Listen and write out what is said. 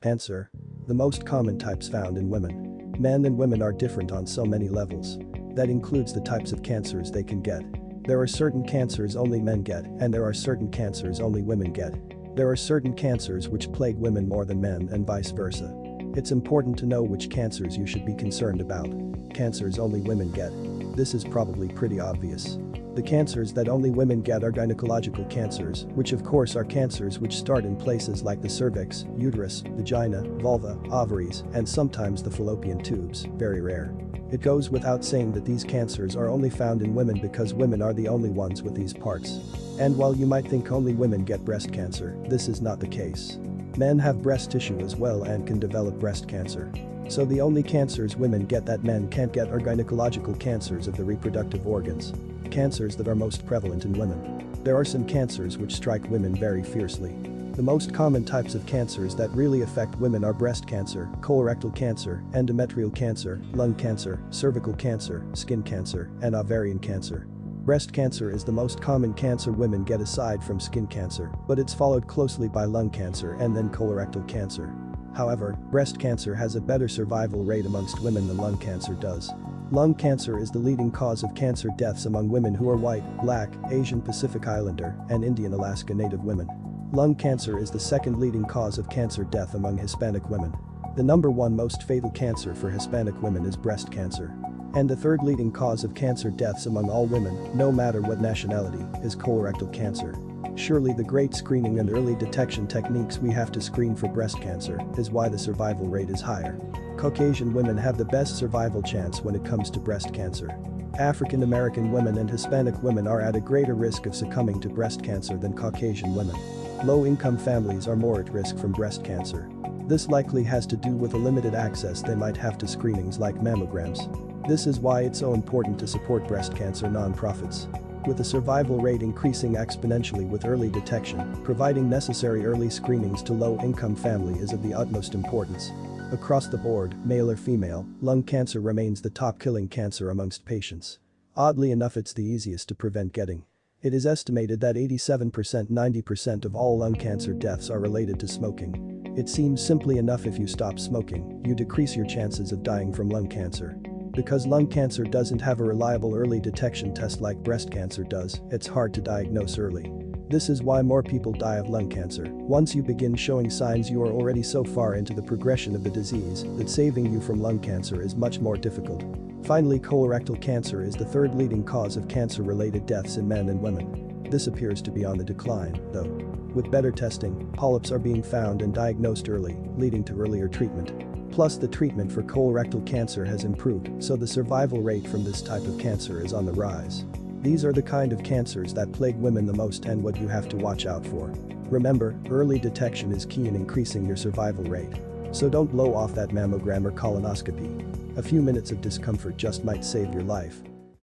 Answer. The most common types found in women. Men and women are different on so many levels. That includes the types of cancers they can get. There are certain cancers only men get, and there are certain cancers only women get. There are certain cancers which plague women more than men and vice versa. It's important to know which cancers you should be concerned about. Cancers only women get. This is probably pretty obvious. The cancers that only women get are gynecological cancers, which of course are cancers which start in places like the cervix, uterus, vagina, vulva, ovaries, and sometimes the fallopian tubes, very rare. It goes without saying that these cancers are only found in women because women are the only ones with these parts. And while you might think only women get breast cancer, this is not the case. Men have breast tissue as well and can develop breast cancer. So the only cancers women get that men can't get are gynecological cancers of the reproductive organs. Cancers that are most prevalent in women. There are some cancers which strike women very fiercely. The most common types of cancers that really affect women are breast cancer, colorectal cancer, endometrial cancer, lung cancer, cervical cancer, skin cancer, and ovarian cancer. Breast cancer is the most common cancer women get aside from skin cancer, but it's followed closely by lung cancer and then colorectal cancer. However, breast cancer has a better survival rate amongst women than lung cancer does. Lung cancer is the leading cause of cancer deaths among women who are white, black, Asian Pacific Islander, and Indian Alaska Native women. Lung cancer is the second leading cause of cancer death among Hispanic women. The number one most fatal cancer for Hispanic women is breast cancer. And the third leading cause of cancer deaths among all women, no matter what nationality, is colorectal cancer. Surely the great screening and early detection techniques we have to screen for breast cancer is why the survival rate is higher. Caucasian women have the best survival chance when it comes to breast cancer. African American women and Hispanic women are at a greater risk of succumbing to breast cancer than Caucasian women. Low-income families are more at risk from breast cancer. This likely has to do with a limited access they might have to screenings like mammograms. This is why it's so important to support breast cancer nonprofits. With the survival rate increasing exponentially with early detection, providing necessary early screenings to low-income families is of the utmost importance. Across the board, male or female, lung cancer remains the top killing cancer amongst patients. Oddly enough, it's the easiest to prevent getting. It is estimated that 87%–90% of all lung cancer deaths are related to smoking. It seems simply enough if you stop smoking, you decrease your chances of dying from lung cancer. Because lung cancer doesn't have a reliable early detection test like breast cancer does, it's hard to diagnose early. This is why more people die of lung cancer. Once you begin showing signs, you are already so far into the progression of the disease that saving you from lung cancer is much more difficult. Finally, colorectal cancer is the third leading cause of cancer-related deaths in men and women. This appears to be on the decline, though. With better testing, polyps are being found and diagnosed early, leading to earlier treatment. Plus, the treatment for colorectal cancer has improved, so the survival rate from this type of cancer is on the rise. These are the kind of cancers that plague women the most and what you have to watch out for. Remember, early detection is key in increasing your survival rate. So don't blow off that mammogram or colonoscopy. A few minutes of discomfort just might save your life.